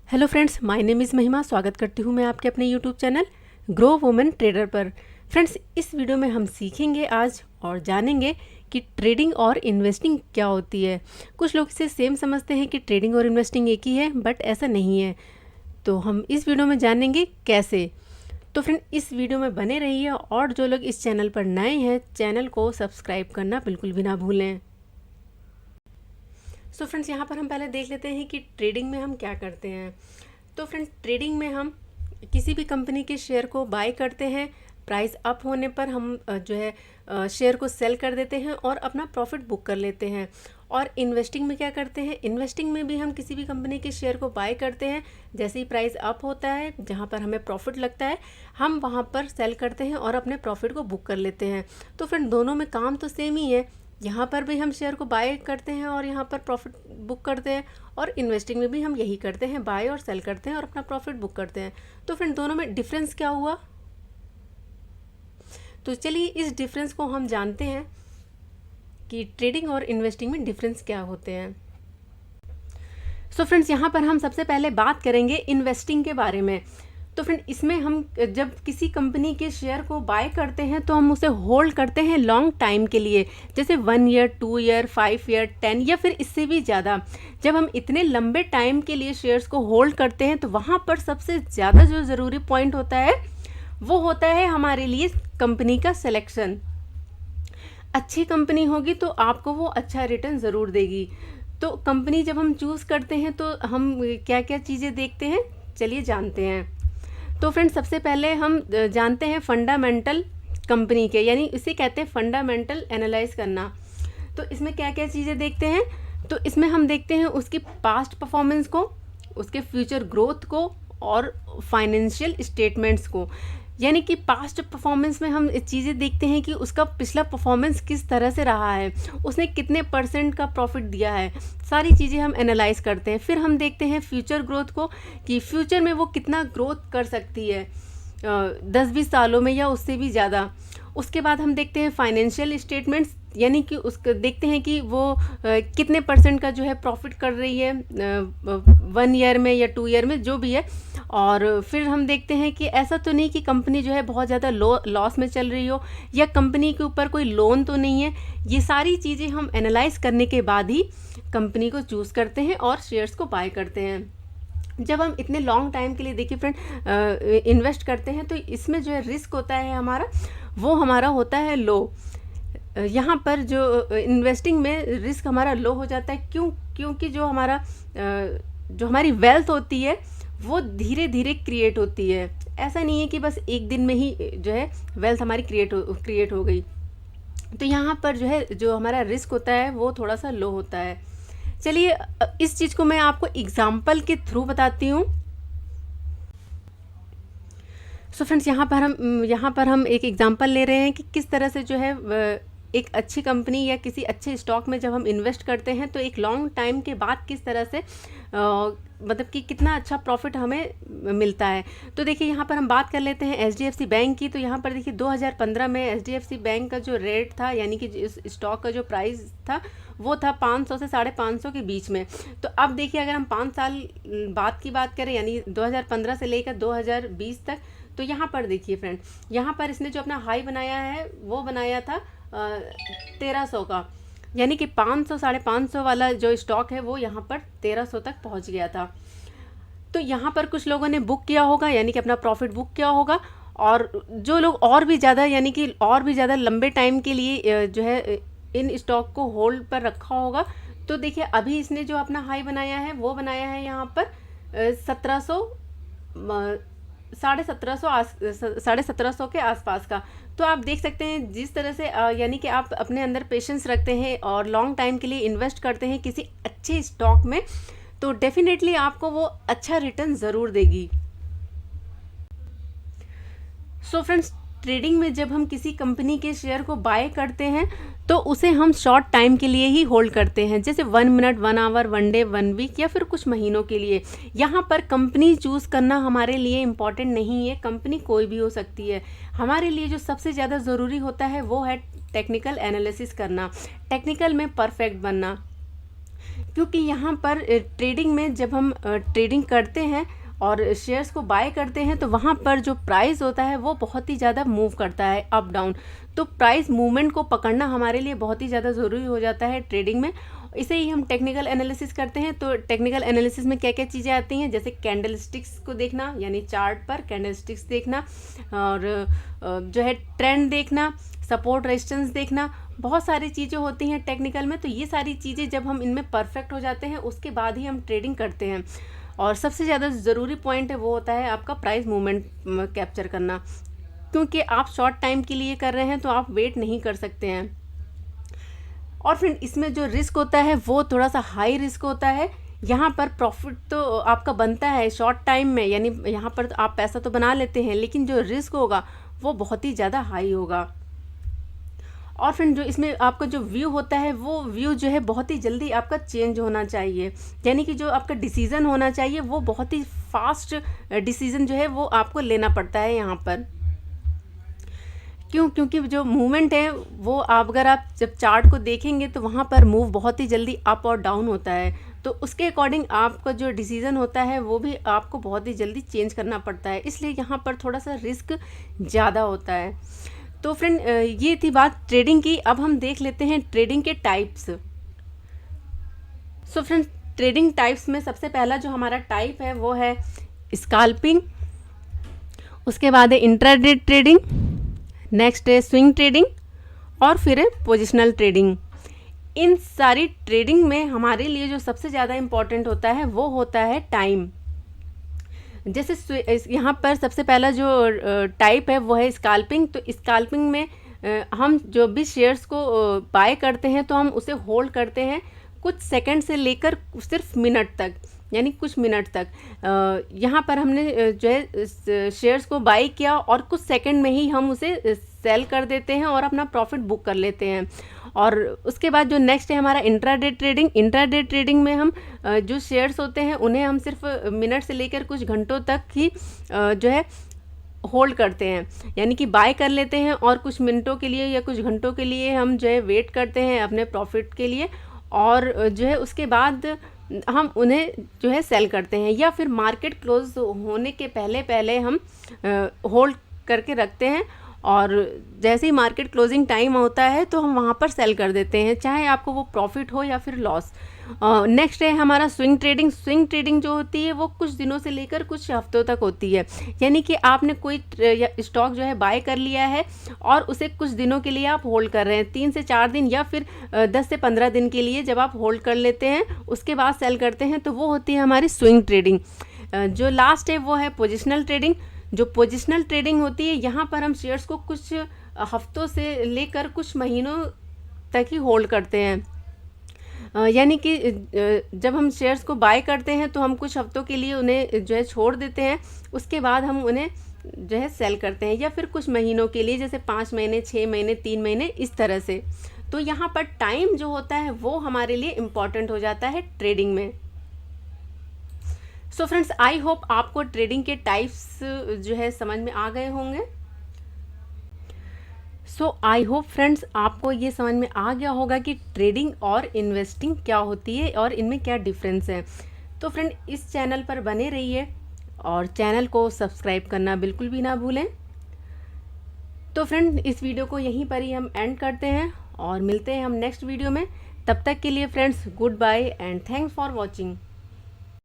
Hello friends, my name is महिमा। स्वागत करती हूँ मैं आपके अपने YouTube channel grow women trader पर। फ्रेंड्स, इस वीडियो में हम सीखेंगे आज और जानेंगे कि ट्रेडिंग और इन्वेस्टिंग क्या होती है। कुछ लोग इसे सेम समझते हैं कि ट्रेडिंग और इन्वेस्टिंग एक ही है, बट ऐसा नहीं है। तो हम इस वीडियो में जानेंगे कैसे। तो फ्रेंड, इस वीडियो में बने रहिए और जो लोग इस चैनल पर नए हैं, चैनल को सब्सक्राइब करना बिल्कुल भी ना भूलें। सो फ्रेंड्स, यहाँ पर हम पहले देख लेते हैं कि ट्रेडिंग में हम क्या करते हैं। तो फ्रेंड्स, ट्रेडिंग में हम किसी भी कंपनी के शेयर को बाय करते हैं। प्राइस अप होने पर हम शेयर को सेल कर देते हैं और अपना प्रॉफिट बुक कर लेते हैं। और इन्वेस्टिंग में क्या करते हैं, इन्वेस्टिंग में भी हम किसी भी कंपनी के शेयर को बाय करते हैं। जैसे ही प्राइस अप होता है, जहाँ पर हमें प्रॉफिट लगता है, हम वहाँ पर सेल करते हैं और अपने प्रॉफिट को बुक कर लेते हैं। तो फ्रेंड, दोनों में काम तो सेम ही है। यहाँ पर भी हम शेयर को बाय करते हैं और यहाँ पर प्रॉफिट बुक करते हैं, और इन्वेस्टिंग में भी हम यही करते हैं, बाय और सेल करते हैं और अपना प्रॉफिट बुक करते हैं। तो फ्रेंड, दोनों में डिफरेंस क्या हुआ, तो चलिए इस डिफरेंस को हम जानते हैं कि ट्रेडिंग और इन्वेस्टिंग में डिफरेंस क्या होते हैं। सो फ्रेंड्स, यहाँ पर हम सबसे पहले बात करेंगे इन्वेस्टिंग के बारे में। तो फ्रेंड, इसमें हम जब किसी कंपनी के शेयर को बाय करते हैं तो हम उसे होल्ड करते हैं लॉन्ग टाइम के लिए, जैसे 1 ईयर, 2 ईयर, 5 ईयर, 10 या फिर इससे भी ज़्यादा। जब हम इतने लंबे टाइम के लिए शेयर्स को होल्ड करते हैं तो वहाँ पर सबसे ज़्यादा जो ज़रूरी पॉइंट होता है वो होता है हमारे लिए कंपनी का सिलेक्शन। अच्छी कंपनी होगी तो आपको वो अच्छा रिटर्न ज़रूर देगी। तो कंपनी जब हम चूज़ करते हैं तो हम क्या क्या चीज़ें देखते हैं, चलिए जानते हैं। तो फ्रेंड्स, सबसे पहले हम जानते हैं फंडामेंटल कंपनी के, यानी इसे कहते हैं फंडामेंटल एनालाइज करना। तो इसमें क्या क्या चीज़ें देखते हैं, तो इसमें हम देखते हैं उसकी पास्ट परफॉर्मेंस को, उसके फ्यूचर ग्रोथ को और फाइनेंशियल स्टेटमेंट्स को। यानी कि पास्ट परफॉर्मेंस में हम चीज़ें देखते हैं कि उसका पिछला परफॉर्मेंस किस तरह से रहा है, उसने कितने % का प्रॉफिट दिया है, सारी चीज़ें हम एनालाइज करते हैं। फिर हम देखते हैं फ्यूचर ग्रोथ को, कि फ्यूचर में वो कितना ग्रोथ कर सकती है 10-20 सालों में या उससे भी ज़्यादा। उसके बाद हम देखते हैं फाइनेंशियल स्टेटमेंट्स, यानी कि उसको देखते हैं कि वो कितने % का जो है प्रॉफिट कर रही है 1 ईयर में या 2 ईयर में, जो भी है। और फिर हम देखते हैं कि ऐसा तो नहीं कि कंपनी जो है बहुत ज़्यादा लॉस में चल रही हो, या कंपनी के ऊपर कोई लोन तो नहीं है। ये सारी चीज़ें हम एनालाइज करने के बाद ही कंपनी को चूज़ करते हैं और शेयर्स को बाय करते हैं। जब हम इतने लॉन्ग टाइम के लिए, देखिए फ्रेंड, इन्वेस्ट करते हैं तो इसमें जो है रिस्क होता है हमारा, वो हमारा होता है लो। यहाँ पर जो इन्वेस्टिंग में रिस्क हमारा लो हो जाता है, क्योंकि जो हमारी वेल्थ होती है वो धीरे धीरे क्रिएट होती है। ऐसा नहीं है कि बस एक दिन में ही जो है वेल्थ हमारी क्रिएट हो गई। तो यहाँ पर जो है जो हमारा रिस्क होता है वो थोड़ा सा लो होता है। चलिए इस चीज़ को मैं आपको एग्जाम्पल के थ्रू बताती हूँ। सो फ्रेंड्स, यहाँ पर हम एक एग्जांपल ले रहे हैं कि किस तरह से जो है एक अच्छी कंपनी या किसी अच्छे स्टॉक में जब हम इन्वेस्ट करते हैं तो एक लॉन्ग टाइम के बाद किस तरह से मतलब कि कितना अच्छा प्रॉफिट हमें मिलता है। तो देखिए, यहाँ पर हम बात कर लेते हैं एचडीएफसी बैंक की। तो यहाँ पर देखिए 2015 में एचडीएफसी बैंक का जो रेट था, यानी कि इस स्टॉक का जो प्राइस था वो था 500 से 550 के बीच में। तो अब देखिए, अगर हम 5 साल बाद की बात करें, यानी 2015 से लेकर 2020 तक, तो यहाँ पर देखिए फ्रेंड, यहाँ पर इसने जो अपना हाई बनाया है वो बनाया था 1300 का, यानी कि 500 550 वाला जो स्टॉक है वो यहाँ पर 1300 तक पहुँच गया था। तो यहाँ पर कुछ लोगों ने बुक किया होगा, यानी कि अपना प्रॉफिट बुक किया होगा, और जो लोग और भी ज़्यादा, यानी कि और भी ज़्यादा लंबे टाइम के लिए जो है इन स्टॉक को होल्ड पर रखा होगा। तो देखिए, अभी इसने जो अपना हाई बनाया है वो बनाया है यहाँ पर 1700 1750 के आसपास का। तो आप देख सकते हैं जिस तरह से यानी कि आप अपने अंदर पेशेंस रखते हैं और लॉन्ग टाइम के लिए इन्वेस्ट करते हैं किसी अच्छे स्टॉक में, तो डेफिनेटली आपको वो अच्छा रिटर्न ज़रूर देगी। सो फ्रेंड्स, ट्रेडिंग में जब हम किसी कंपनी के शेयर को बाय करते हैं तो उसे हम शॉर्ट टाइम के लिए ही होल्ड करते हैं, जैसे 1 मिनट, 1 आवर, 1 डे, 1 वीक या फिर कुछ महीनों के लिए। यहाँ पर कंपनी चूज़ करना हमारे लिए इम्पॉर्टेंट नहीं है, कंपनी कोई भी हो सकती है। हमारे लिए जो सबसे ज़्यादा ज़रूरी होता है वो है टेक्निकल एनालिसिस करना, टेक्निकल में परफेक्ट बनना। क्योंकि यहाँ पर ट्रेडिंग में जब हम ट्रेडिंग करते हैं और शेयर्स को बाय करते हैं तो वहाँ पर जो प्राइस होता है वो बहुत ही ज़्यादा मूव करता है अप डाउन। तो प्राइस मूवमेंट को पकड़ना हमारे लिए बहुत ही ज़्यादा ज़रूरी हो जाता है ट्रेडिंग में। इसे ही हम टेक्निकल एनालिसिस करते हैं। तो टेक्निकल एनालिसिस में क्या क्या चीज़ें आती हैं, जैसे कैंडल स्टिक्स को देखना, यानी चार्ट पर कैंडल स्टिक्स देखना, और जो है ट्रेंड देखना, सपोर्ट रेजिस्टेंस देखना, बहुत सारी चीज़ें होती हैं टेक्निकल में। तो ये सारी चीज़ें जब हम इनमें परफेक्ट हो जाते हैं उसके बाद ही हम ट्रेडिंग करते हैं। और सबसे ज़्यादा ज़रूरी पॉइंट है वो होता है आपका प्राइस मूवमेंट कैप्चर करना, क्योंकि आप शॉर्ट टाइम के लिए कर रहे हैं तो आप वेट नहीं कर सकते हैं। और फिर इसमें जो रिस्क होता है वो थोड़ा सा हाई रिस्क होता है। यहाँ पर प्रॉफिट तो आपका बनता है शॉर्ट टाइम में, यानी यहाँ पर आप पैसा तो बना लेते हैं, लेकिन जो रिस्क होगा वो बहुत ही ज़्यादा हाई होगा। और फिर जो इसमें आपका जो व्यू होता है वो व्यू जो है बहुत ही जल्दी आपका चेंज होना चाहिए, यानी कि जो आपका डिसीज़न होना चाहिए वो बहुत ही फास्ट डिसीज़न जो है वो आपको लेना पड़ता है यहाँ पर। क्योंकि जो मूवमेंट है वो अगर आप जब चार्ट को देखेंगे तो वहाँ पर मूव बहुत ही जल्दी अप और डाउन होता है। तो उसके अकॉर्डिंग आपका जो डिसीज़न होता है वो भी आपको बहुत ही जल्दी चेंज करना पड़ता है, इसलिए यहाँ पर थोड़ा सा रिस्क ज़्यादा होता है। तो फ्रेंड ये थी बात ट्रेडिंग की। अब हम देख लेते हैं ट्रेडिंग के types. So friend, trading types में सबसे पहला जो हमारा टाइप है वो है स्कैल्पिंग, उसके बाद है इंट्राडे ट्रेडिंग, नेक्स्ट है स्विंग ट्रेडिंग, और फिर है पोजिशनल ट्रेडिंग। इन सारी ट्रेडिंग में हमारे लिए जो सबसे ज़्यादा इम्पॉर्टेंट होता है वो होता है टाइम। जैसे यहाँ पर सबसे पहला जो टाइप है वो है स्कैल्पिंग। तो स्कैल्पिंग में हम जो भी शेयर्स को बाय करते हैं तो हम उसे होल्ड करते हैं कुछ सेकंड से लेकर सिर्फ मिनट तक, यानी कुछ मिनट तक। यहाँ पर हमने जो है शेयर्स को बाय किया और कुछ सेकंड में ही हम उसे सेल कर देते हैं और अपना प्रॉफिट बुक कर लेते हैं। और उसके बाद जो नेक्स्ट है हमारा इंट्राडे ट्रेडिंग। इंट्राडे ट्रेडिंग में हम जो शेयर्स होते हैं उन्हें हम सिर्फ मिनट से लेकर कुछ घंटों तक ही जो है होल्ड करते हैं, यानी कि बाय कर लेते हैं और कुछ मिनटों के लिए या कुछ घंटों के लिए हम जो है वेट करते हैं अपने प्रॉफिट के लिए, और जो है उसके बाद हम उन्हें जो है सेल करते हैं, या फिर मार्केट क्लोज होने के पहले हम होल्ड करके रखते हैं, और जैसे ही मार्केट क्लोजिंग टाइम होता है तो हम वहाँ पर सेल कर देते हैं, चाहे आपको वो प्रॉफिट हो या फिर लॉस। नेक्स्ट है हमारा स्विंग ट्रेडिंग। स्विंग ट्रेडिंग जो होती है वो कुछ दिनों से लेकर कुछ हफ्तों तक होती है, यानी कि आपने कोई स्टॉक जो है बाय कर लिया है और उसे कुछ दिनों के लिए आप होल्ड कर रहे हैं, 3 से 4 दिन या फिर 10 से 15 दिन के लिए जब आप होल्ड कर लेते हैं उसके बाद सेल करते हैं, तो वो होती है हमारी स्विंग ट्रेडिंग। जो लास्ट है वो है पोजिशनल ट्रेडिंग। जो पोजिशनल ट्रेडिंग होती है यहाँ पर हम शेयर्स को कुछ हफ्तों से लेकर कुछ महीनों तक ही होल्ड करते हैं, यानी कि जब हम शेयर्स को बाय करते हैं तो हम कुछ हफ्तों के लिए उन्हें जो है छोड़ देते हैं, उसके बाद हम उन्हें जो है सेल करते हैं, या फिर कुछ महीनों के लिए जैसे 5 महीने, 6 महीने, 3 महीने, इस तरह से। तो यहाँ पर टाइम जो होता है वो हमारे लिए इम्पॉर्टेंट हो जाता है ट्रेडिंग में। सो फ्रेंड्स, आई होप आपको ट्रेडिंग के टाइप्स जो है समझ में आ गए होंगे। सो आई होप फ्रेंड्स आपको ये समझ में आ गया होगा कि ट्रेडिंग और इन्वेस्टिंग क्या होती है और इनमें क्या डिफरेंस है। तो फ्रेंड, इस चैनल पर बने रहिए और चैनल को सब्सक्राइब करना बिल्कुल भी ना भूलें। तो फ्रेंड, इस वीडियो को यहीं पर ही हम एंड करते हैं और मिलते हैं हम नेक्स्ट वीडियो में। तब तक के लिए friends, good bye and thanks for watching.